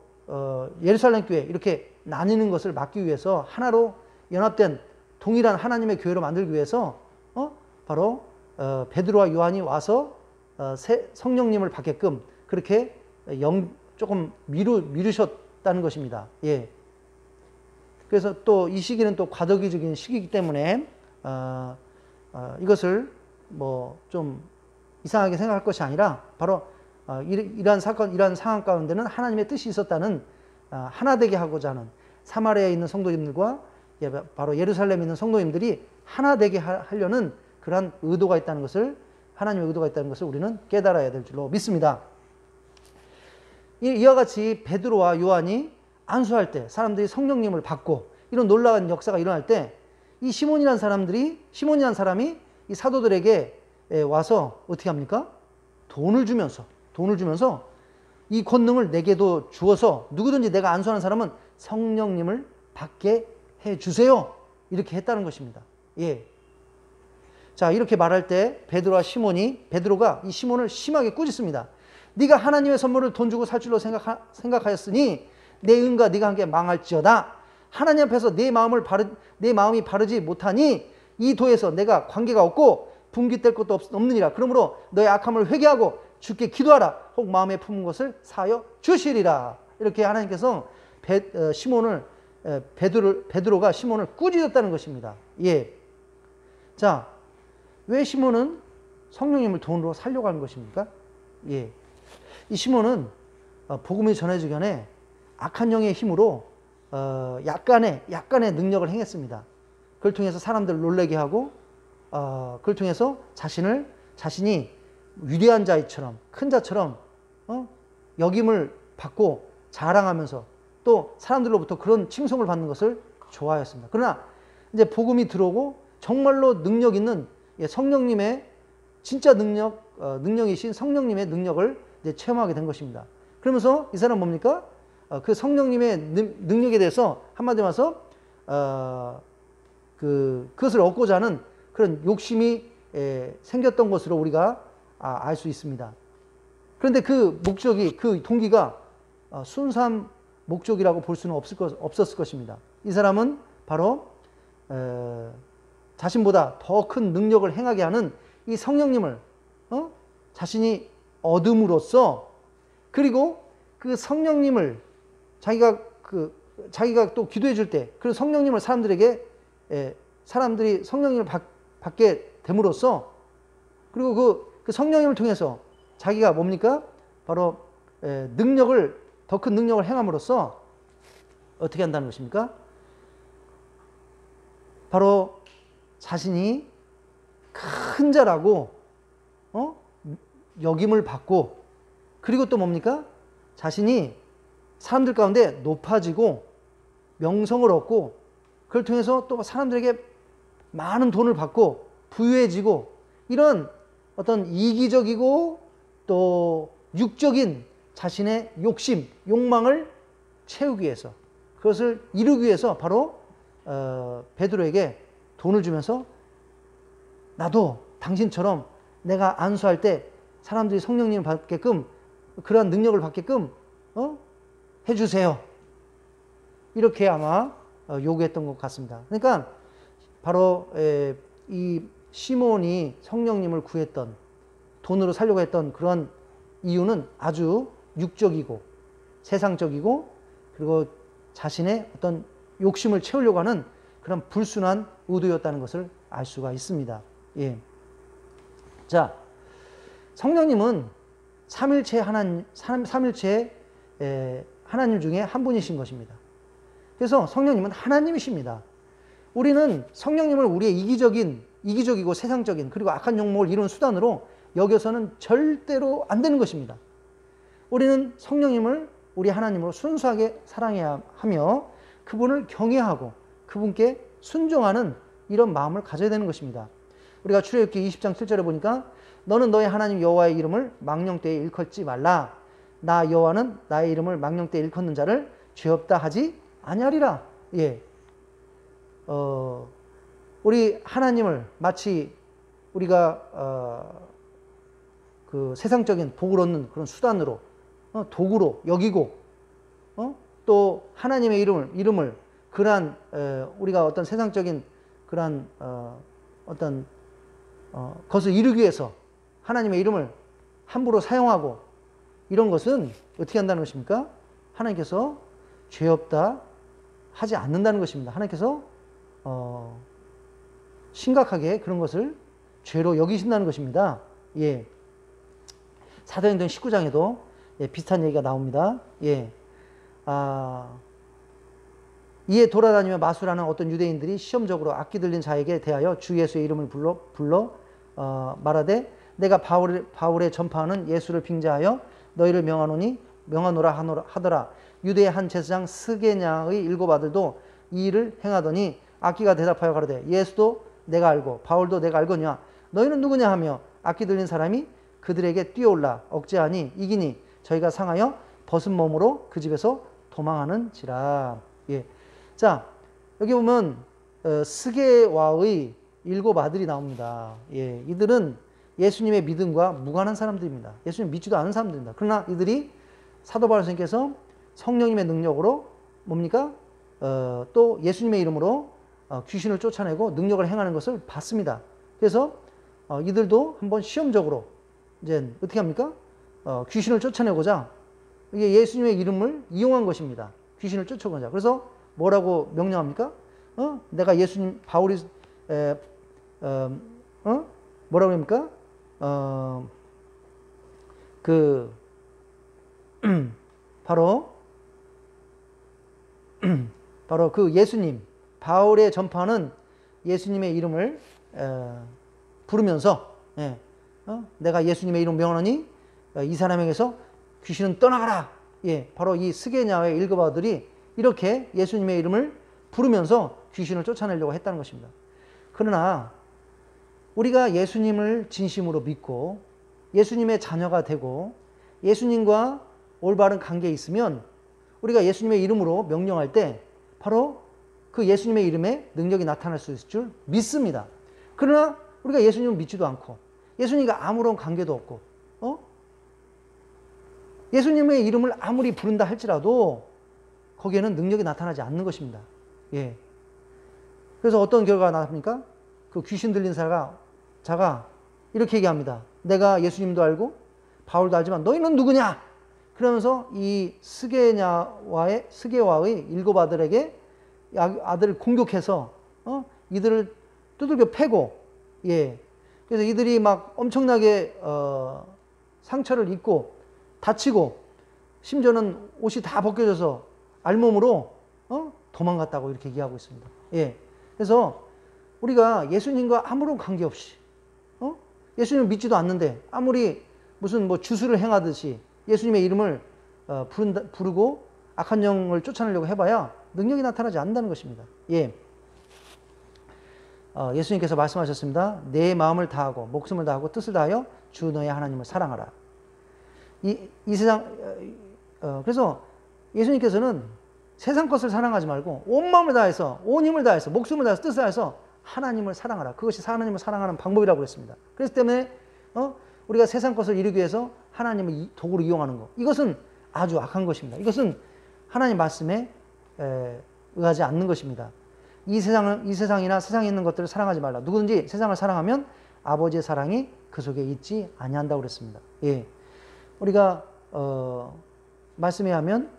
예루살렘 교회 이렇게 나뉘는 것을 막기 위해서 하나로 연합된 동일한 하나님의 교회로 만들기 위해서 바로 베드로와 요한이 와서 성령님을 받게끔 그렇게 조금 미루셨다는 것입니다. 예. 그래서 또 이 시기는 또 과도기적인 시기이기 때문에 이것을 뭐 좀 이상하게 생각할 것이 아니라 바로 이러한 사건, 이러한 상황 가운데는 하나님의 뜻이 있었다는, 하나 되게 하고자 하는 사마리아에 있는 성도님들과 바로 예루살렘에 있는 성도님들이 하나 되게 하려는 그러한 의도가 있다는 것을, 하나님의 의도가 있다는 것을 우리는 깨달아야 될 줄로 믿습니다. 이와 같이 베드로와 요한이 안수할 때 사람들이 성령님을 받고 이런 놀라운 역사가 일어날 때 이 시몬이라는 사람이 이 사도들에게 와서 어떻게 합니까? 돈을 주면서 이 권능을 내게도 주어서 누구든지 내가 안수하는 사람은 성령님을 받게 해주세요. 이렇게 했다는 것입니다. 예. 자, 이렇게 말할 때 베드로가 이 시몬을 심하게 꾸짖습니다. 네가 하나님의 선물을 돈 주고 살 줄로 생각하였으니 내 은과 네가 함께 망할지어다. 하나님 앞에서 내 마음이 바르지 못하니 이 도에서 내가 관계가 없고 분깃될 것도 없느니라. 그러므로 너의 악함을 회개하고 주께 기도하라. 혹 마음에 품은 것을 사하여 주시리라. 이렇게 하나님께서 베드로가 시몬을 꾸짖었다는 것입니다. 예. 자, 왜 시몬은 성령님을 돈으로 살려고 하는 것입니까? 예. 이 시몬은 복음이 전해지기 전에 악한 영의 힘으로 약간의 능력을 행했습니다. 그걸 통해서 사람들을 놀라게 하고 그걸 통해서 자신이 위대한 자처럼, 큰 자처럼 여김을 받고 자랑하면서 또 사람들로부터 그런 칭송을 받는 것을 좋아했습니다. 그러나 이제 복음이 들어오고 정말로 능력 있는 성령님의 진짜 능력이신 성령님의 능력을 이제 체험하게 된 것입니다. 그러면서 이 사람 뭡니까? 그 성령님의 능력에 대해서 한마디로 말해서 그것을 얻고자 하는 그런 욕심이 생겼던 것으로 우리가 알 수 있습니다. 그런데 그 목적이, 그 동기가 순수한 목적이라고 볼 수는 없었을 것입니다. 이 사람은 바로 자신보다 더 큰 능력을 행하게 하는 이 성령님을 자신이 얻음으로써, 그리고 그 성령님을 자기가 또 기도해 줄 때 그 성령님을 사람들이 성령님을 받게 됨으로써, 그리고 그 성령님을 통해서 자기가 뭡니까? 바로 더 큰 능력을 행함으로써 어떻게 한다는 것입니까? 바로 자신이 큰 자라고 여김을 받고, 그리고 또 뭡니까? 자신이 사람들 가운데 높아지고 명성을 얻고, 그걸 통해서 또 사람들에게 많은 돈을 받고 부유해지고, 이런 어떤 이기적이고 또 육적인 자신의 욕심, 욕망을 채우기 위해서, 그것을 이루기 위해서 바로 베드로에게 돈을 주면서 나도 당신처럼 내가 안수할 때 사람들이 성령님을 받게끔, 그러한 능력을 받게끔 해주세요. 이렇게 아마 요구했던 것 같습니다. 그러니까 바로 이 시몬이 성령님을 구했던, 돈으로 살려고 했던 그런 이유는 아주 육적이고 세상적이고, 그리고 자신의 어떤 욕심을 채우려고 하는 그런 불순한 의도였다는 것을 알 수가 있습니다. 예. 자, 성령님은 삼일체 하나님 중에 한 분이신 것입니다. 그래서 성령님은 하나님이십니다. 우리는 성령님을 우리의 이기적이고 세상적인, 그리고 악한 욕망을 이루는 수단으로 여겨서는 절대로 안 되는 것입니다. 우리는 성령님을 우리 하나님으로 순수하게 사랑해야 하며 그분을 경외하고 그분께 순종하는 이런 마음을 가져야 되는 것입니다. 우리가 출애굽기 20장 7절에 보니까 너는 너의 하나님 여호와의 이름을 망령되이 일컫지 말라. 나 여호와는 나의 이름을 망령되이 일컫는 자를 죄 없다 하지 아니하리라. 예. 우리 하나님을 마치 우리가 그 세상적인 복을 얻는 그런 수단으로, 도구로 여기고, 또 하나님의 이름을 그러한 우리가 어떤 세상적인 그러한 어떤 것을 이루기 위해서 하나님의 이름을 함부로 사용하고, 이런 것은 어떻게 한다는 것입니까? 하나님께서 죄 없다 하지 않는다는 것입니다. 하나님께서 심각하게 그런 것을 죄로 여기신다는 것입니다. 예. 사도행전 19장에도 비슷한 얘기가 나옵니다. 예. 이에 돌아다니며 마술하는 어떤 유대인들이 시험적으로 악기 들린 자에게 대하여 주 예수의 이름을 불러 말하되 내가 바울의 전파하는 예수를 빙자하여 너희를 명하노라 하더라. 유대의 한 제사장 스게냐의 7 아들도 이 일을 행하더니 악기가 대답하여 가로되 예수도 내가 알고 바울도 내가 알거니와 너희는 누구냐 하며 악기 들린 사람이 그들에게 뛰어올라 억제하니 이기니 저희가 상하여 벗은 몸으로 그 집에서 도망하는지라. 예. 자, 여기 보면 스게와의 7 아들이 나옵니다. 예. 이들은 예수님의 믿음과 무관한 사람들입니다. 예수님 믿지도 않은 사람들입니다. 그러나 이들이 사도 바울 선생님께서 성령님의 능력으로 뭡니까? 또 예수님의 이름으로 귀신을 쫓아내고 능력을 행하는 것을 봤습니다. 그래서 이들도 한번 시험적으로 이제 어떻게 합니까? 귀신을 쫓아내고자 이게 예수님의 이름을 이용한 것입니다. 귀신을 쫓아오자. 그래서 뭐라고 명령합니까? 내가 예수님 바울이 뭐라고 합니까? 바로 그 예수님, 바울의 전파하는 예수님의 이름을 부르면서 내가 예수님의 이름 명하노니 이 사람에게서 귀신은 떠나가라. 예, 바로 이 스게냐의 일거바들이 이렇게 예수님의 이름을 부르면서 귀신을 쫓아내려고 했다는 것입니다. 그러나 우리가 예수님을 진심으로 믿고 예수님의 자녀가 되고 예수님과 올바른 관계에 있으면 우리가 예수님의 이름으로 명령할 때 바로 그 예수님의 이름에 능력이 나타날 수 있을 줄 믿습니다. 그러나 우리가 예수님을 믿지도 않고 예수님과 아무런 관계도 없고 예수님의 이름을 아무리 부른다 할지라도 거기에는 능력이 나타나지 않는 것입니다. 예. 그래서 어떤 결과가 나옵니까? 그 귀신 들린 자가 이렇게 얘기합니다. 내가 예수님도 알고 바울도 알지만 너희는 누구냐? 그러면서 이 스게와의 일곱 아들에게 아들을 공격해서 이들을 두들겨 패고, 예. 그래서 이들이 막 엄청나게 상처를 입고 다치고 심지어는 옷이 다 벗겨져서 알몸으로 도망갔다고 이렇게 얘기하고 있습니다. 예. 그래서 우리가 예수님과 아무런 관계없이 예수님을 믿지도 않는데 아무리 무슨 뭐 주술을 행하듯이 예수님의 이름을 부르고 악한 영을 쫓아내려고 해봐야 능력이 나타나지 않는다는 것입니다. 예. 예수님께서 말씀하셨습니다. 내 마음을 다하고 목숨을 다하고 뜻을 다하여 주 너의 하나님을 사랑하라. 이 세상 그래서 예수님께서는 세상 것을 사랑하지 말고 온 마음을 다해서 온 힘을 다해서 목숨을 다해서 뜻을 다해서 하나님을 사랑하라. 그것이 하나님을 사랑하는 방법이라고 그랬습니다. 그렇기 때문에 우리가 세상 것을 이루기 위해서 하나님을 도구로 이용하는 것, 이것은 아주 악한 것입니다. 이것은 하나님 말씀에 의하지 않는 것입니다. 이 세상이나 세상에 있는 것들을 사랑하지 말라. 누구든지 세상을 사랑하면 아버지의 사랑이 그 속에 있지 아니한다고 그랬습니다. 예. 우리가 말씀에 하면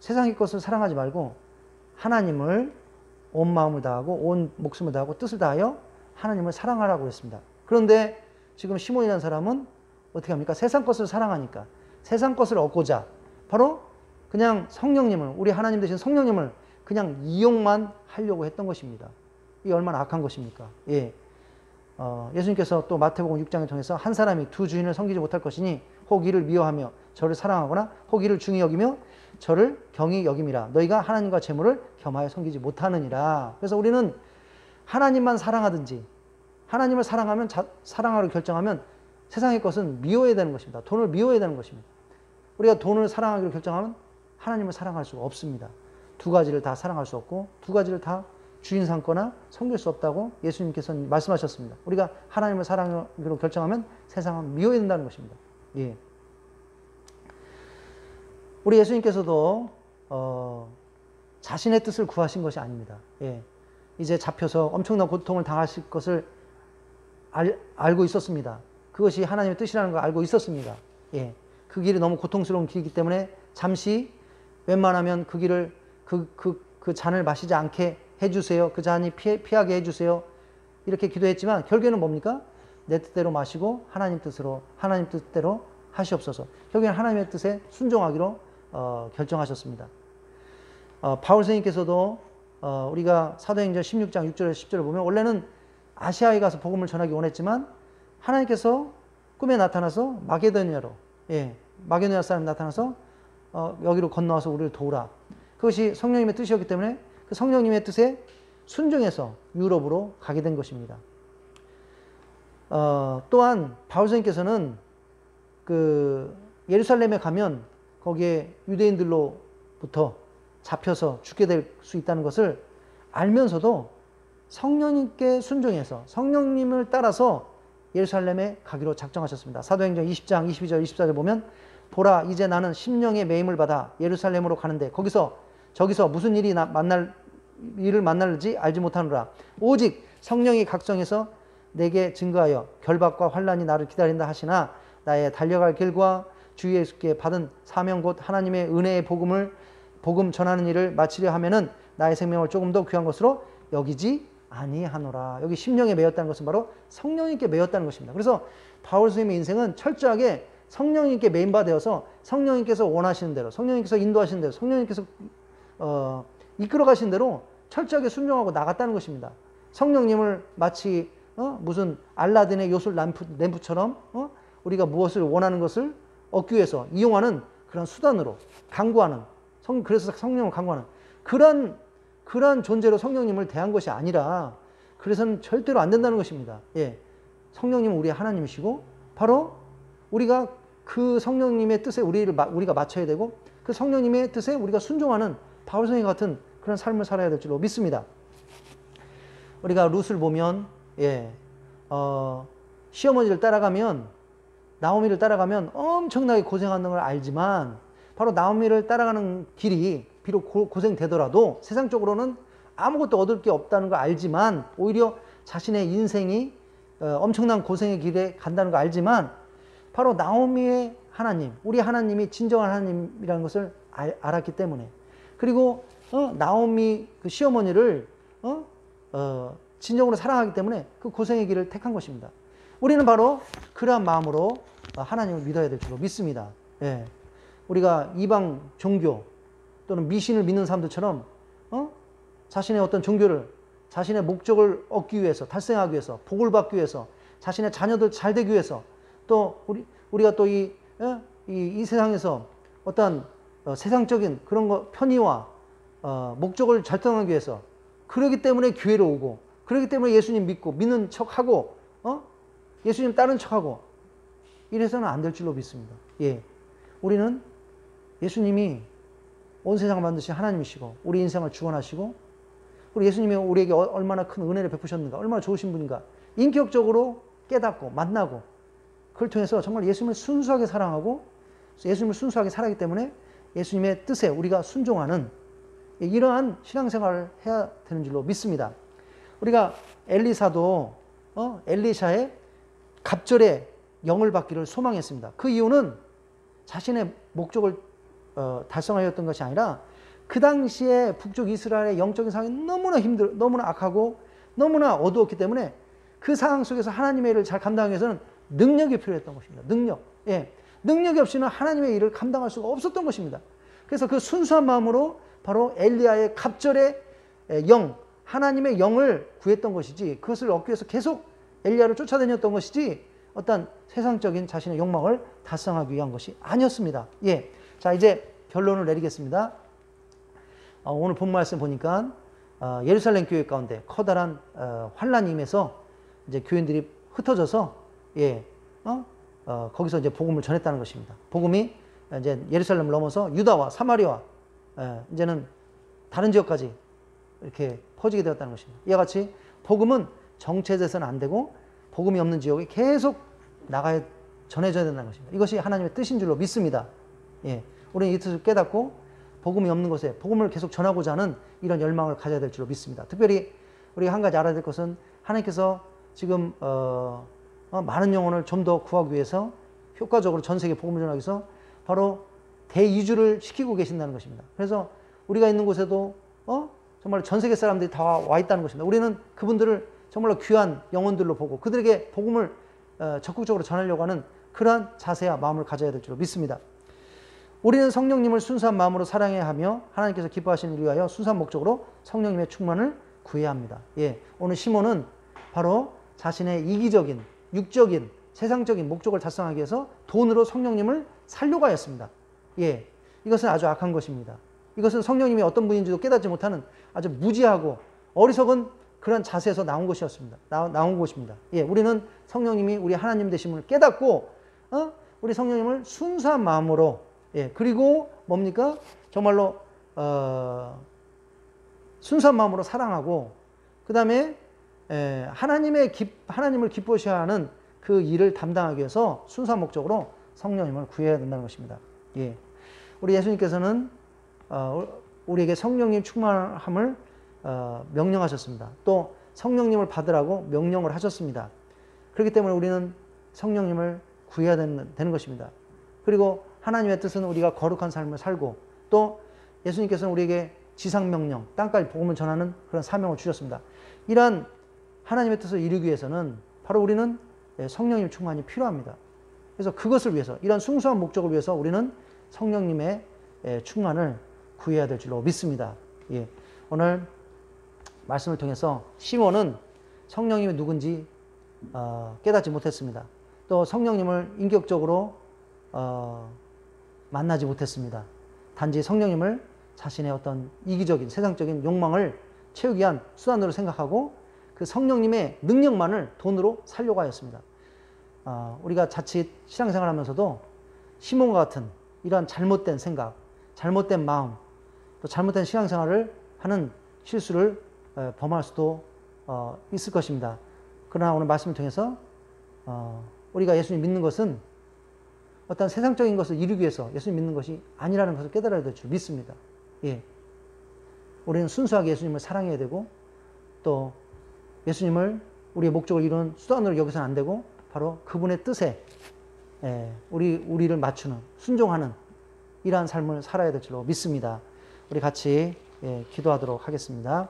세상의 것을 사랑하지 말고 하나님을 온 마음을 다하고 온 목숨을 다하고 뜻을 다하여 하나님을 사랑하라고 그랬습니다. 그런데 지금 시몬이라는 사람은 어떻게 합니까? 세상 것을 사랑하니까 세상 것을 얻고자 바로 그냥 성령님을, 우리 하나님 되신 성령님을 그냥 이용만 하려고 했던 것입니다. 이게 얼마나 악한 것입니까? 예. 예수님께서 또 마태복음 6장을 통해서 한 사람이 두 주인을 섬기지 못할 것이니 혹 이를 미워하며 저를 사랑하거나 혹 이를 중히 여기며 저를 경히 여김이라. 너희가 하나님과 재물을 겸하여 섬기지 못하느니라. 그래서 우리는 하나님만 사랑하든지 하나님을 사랑하기로 결정하면 세상의 것은 미워해야 되는 것입니다. 돈을 미워해야 되는 것입니다. 우리가 돈을 사랑하기로 결정하면 하나님을 사랑할 수가 없습니다. 두 가지를 다 사랑할 수 없고 두 가지를 다 주인 삼거나 섬길 수 없다고 예수님께서는 말씀하셨습니다. 우리가 하나님을 사랑하기로 결정하면 세상은 미워해야 된다는 것입니다. 예. 우리 예수님께서도 자신의 뜻을 구하신 것이 아닙니다. 예. 이제 잡혀서 엄청난 고통을 당하실 것을 알고 있었습니다. 그것이 하나님의 뜻이라는 걸 알고 있었습니다. 예. 그 길이 너무 고통스러운 길이기 때문에 잠시 웬만하면 그 길을 그 잔을 마시지 않게 해주세요. 그 잔이 피하게 해주세요. 이렇게 기도했지만 결국에는 뭡니까? 내 뜻대로 마시고 하나님 뜻대로 하시옵소서. 결국에는 하나님의 뜻에 순종하기로 결정하셨습니다. 바울 선생님께서도 우리가 사도행전 16장 6절에서 10절을 보면 원래는 아시아에 가서 복음을 전하기 원했지만 하나님께서 꿈에 나타나서 마게도니아로, 예, 마게도니아 사람이 나타나서 여기로 건너와서 우리를 도우라. 그것이 성령님의 뜻이었기 때문에 그 성령님의 뜻에 순종해서 유럽으로 가게 된 것입니다. 또한 바울 선생님께서는 그 예루살렘에 가면 거기에 유대인들로부터 잡혀서 죽게 될 수 있다는 것을 알면서도 성령님께 순종해서 성령님을 따라서 예루살렘에 가기로 작정하셨습니다. 사도행전 20장 22절 24절 보면 보라 이제 나는 심령의 매임을 받아 예루살렘으로 가는데 저기서 무슨 일을 만날지 알지 못하노라. 오직 성령이 각성해서 내게 증거하여 결박과 환난이 나를 기다린다 하시나 나의 달려갈 길과 주 예수께 받은 사명 곧 하나님의 은혜의 복음 전하는 일을 마치려 하면은 나의 생명을 조금 더 귀한 것으로 여기지 아니하노라. 여기 심령에 매였다는 것은 바로 성령님께 매였다는 것입니다. 그래서 바울 선생님의 인생은 철저하게 성령님께 매인바되어서 성령님께서 원하시는 대로, 성령님께서 인도하시는 대로, 성령님께서 이끌어 가신 대로 철저하게 순종하고 나갔다는 것입니다. 성령님을 마치 무슨 알라딘의 요술 램프처럼 우리가 무엇을 원하는 것을 얻기 위해서 이용하는 그런 수단으로 강구하는, 그래서 성령을 강구하는 그런 존재로 성령님을 대한 것이 아니라, 그래서는 절대로 안 된다는 것입니다. 예. 성령님은 우리의 하나님이시고, 바로 우리가 그 성령님의 뜻에 우리가 맞춰야 되고, 그 성령님의 뜻에 우리가 순종하는 바울 선생 같은 그런 삶을 살아야 될 줄로 믿습니다. 우리가 룻을 보면, 예, 시어머니를 따라가면, 나오미를 따라가면 엄청나게 고생하는 걸 알지만, 바로 나오미를 따라가는 길이 비록 고생되더라도 세상적으로는 아무것도 얻을 게 없다는 걸 알지만, 오히려 자신의 인생이 엄청난 고생의 길에 간다는 걸 알지만, 바로 나오미의 하나님, 우리 하나님이 진정한 하나님이라는 것을 알았기 때문에, 그리고 나오미 그 시어머니를 진정으로 사랑하기 때문에 그 고생의 길을 택한 것입니다. 우리는 바로 그러한 마음으로 하나님을 믿어야 될 줄로 믿습니다. 예. 우리가 이방 종교 또는 미신을 믿는 사람들처럼 자신의 어떤 종교를, 자신의 목적을 얻기 위해서, 달성하기 위해서, 복을 받기 위해서, 자신의 자녀들 잘 되기 위해서, 또 우리가 또 이 세상에서 어떤 세상적인 그런 거, 편의와 목적을 달성하기 위해서, 그러기 때문에 교회로 오고, 그러기 때문에 예수님 믿고 믿는 척하고 예수님 따르는 척하고 이래서는 안 될 줄로 믿습니다. 예. 우리는 예수님이 온 세상을 만드신 하나님이시고, 우리 인생을 주관하시고, 우리 예수님이 우리에게 얼마나 큰 은혜를 베푸셨는가, 얼마나 좋으신 분인가, 인격적으로 깨닫고 만나고, 그걸 통해서 정말 예수님을 순수하게 사랑하고 예수님을 순수하게 살아가기 때문에 예수님의 뜻에 우리가 순종하는 이러한 신앙생활을 해야 되는 줄로 믿습니다. 우리가 엘리사도 엘리샤의 갑절의 영을 받기를 소망했습니다. 그 이유는 자신의 목적을 달성하였던 것이 아니라, 그 당시에 북쪽 이스라엘의 영적인 상황이 너무나 너무나 악하고 너무나 어두웠기 때문에 그 상황 속에서 하나님의 일을 잘 감당하기 위해서는 능력이 필요했던 것입니다. 능력. 예. 능력이 없이는 하나님의 일을 감당할 수가 없었던 것입니다. 그래서 그 순수한 마음으로 바로 엘리야의 갑절의 영, 하나님의 영을 구했던 것이지, 그것을 얻기 위해서 계속 엘리야를 쫓아다녔던 것이지, 어떤 세상적인 자신의 욕망을 달성하기 위한 것이 아니었습니다. 예. 자, 이제 결론을 내리겠습니다. 오늘 본 말씀 보니까 예루살렘 교회 가운데 커다란 환란이 임해서 이제 교인들이 흩어져서, 예, 거기서 이제 복음을 전했다는 것입니다. 복음이 이제 예루살렘을 넘어서 유다와 사마리아, 이제는 다른 지역까지 이렇게 퍼지게 되었다는 것입니다. 이와 같이 복음은 정체돼서는 안 되고, 복음이 없는 지역에 계속 전해져야 된다는 것입니다. 이것이 하나님의 뜻인 줄로 믿습니다. 예, 우리는 이 뜻을 깨닫고 복음이 없는 곳에 복음을 계속 전하고자 하는 이런 열망을 가져야 될 줄로 믿습니다. 특별히 우리가 한 가지 알아야 될 것은, 하나님께서 지금 많은 영혼을 좀 더 구하기 위해서 효과적으로 전 세계 복음을 전하기 위해서 바로 대이주를 시키고 계신다는 것입니다. 그래서 우리가 있는 곳에도 정말 전 세계 사람들이 다 와 있다는 것입니다. 우리는 그분들을 정말로 귀한 영혼들로 보고 그들에게 복음을 적극적으로 전하려고 하는 그러한 자세와 마음을 가져야 될 줄로 믿습니다. 우리는 성령님을 순수한 마음으로 사랑해야 하며, 하나님께서 기뻐하시는 일 위하여 순수한 목적으로 성령님의 충만을 구해야 합니다. 예, 오늘 시몬은 바로 자신의 이기적인, 육적인, 세상적인 목적을 달성하기 위해서 돈으로 성령님을 살려고 하였습니다. 예, 이것은 아주 악한 것입니다. 이것은 성령님이 어떤 분인지도 깨닫지 못하는 아주 무지하고 어리석은 그런 자세에서 나온 것이었습니다. 나온 것입니다. 예, 우리는 성령님이 우리 하나님 되심을 깨닫고, 우리 성령님을 순수한 마음으로, 예, 그리고 뭡니까? 정말로 순수한 마음으로 사랑하고, 그 다음에 하나님을 기뻐하셔야 하는 그 일을 담당하기 위해서 순수한 목적으로 성령님을 구해야 된다는 것입니다. 예, 우리 예수님께서는 우리에게 성령님 충만함을 명령하셨습니다. 또 성령님을 받으라고 명령을 하셨습니다. 그렇기 때문에 우리는 성령님을 구해야 되는 것입니다. 그리고 하나님의 뜻은 우리가 거룩한 삶을 살고, 또 예수님께서는 우리에게 지상명령, 땅까지 복음을 전하는 그런 사명을 주셨습니다. 이러한 하나님의 뜻을 이루기 위해서는 바로 우리는 성령님 충만이 필요합니다. 그래서 그것을 위해서, 이런 순수한 목적을 위해서 우리는 성령님의 충만을 구해야 될 줄로 믿습니다. 예, 오늘 말씀을 통해서 시몬은 성령님이 누군지 깨닫지 못했습니다. 또 성령님을 인격적으로 만나지 못했습니다. 단지 성령님을 자신의 어떤 이기적인 세상적인 욕망을 채우기 위한 수단으로 생각하고 그 성령님의 능력만을 돈으로 살려고 하였습니다. 우리가 자칫 신앙생활 하면서도 시몬과 같은 이러한 잘못된 생각, 잘못된 마음, 또 잘못된 신앙생활을 하는 실수를 범할 수도 있을 것입니다. 그러나 오늘 말씀을 통해서 우리가 예수님 믿는 것은 어떤 세상적인 것을 이루기 위해서 예수님 믿는 것이 아니라는 것을 깨달아야 될 줄 믿습니다. 예. 우리는 순수하게 예수님을 사랑해야 되고 또 예수님을 우리의 목적을 이루는 수단으로 여기서는 안 되고 바로 그분의 뜻에 우리를 맞추는 순종하는 이러한 삶을 살아야 될 줄로 믿습니다. 우리 같이 기도하도록 하겠습니다.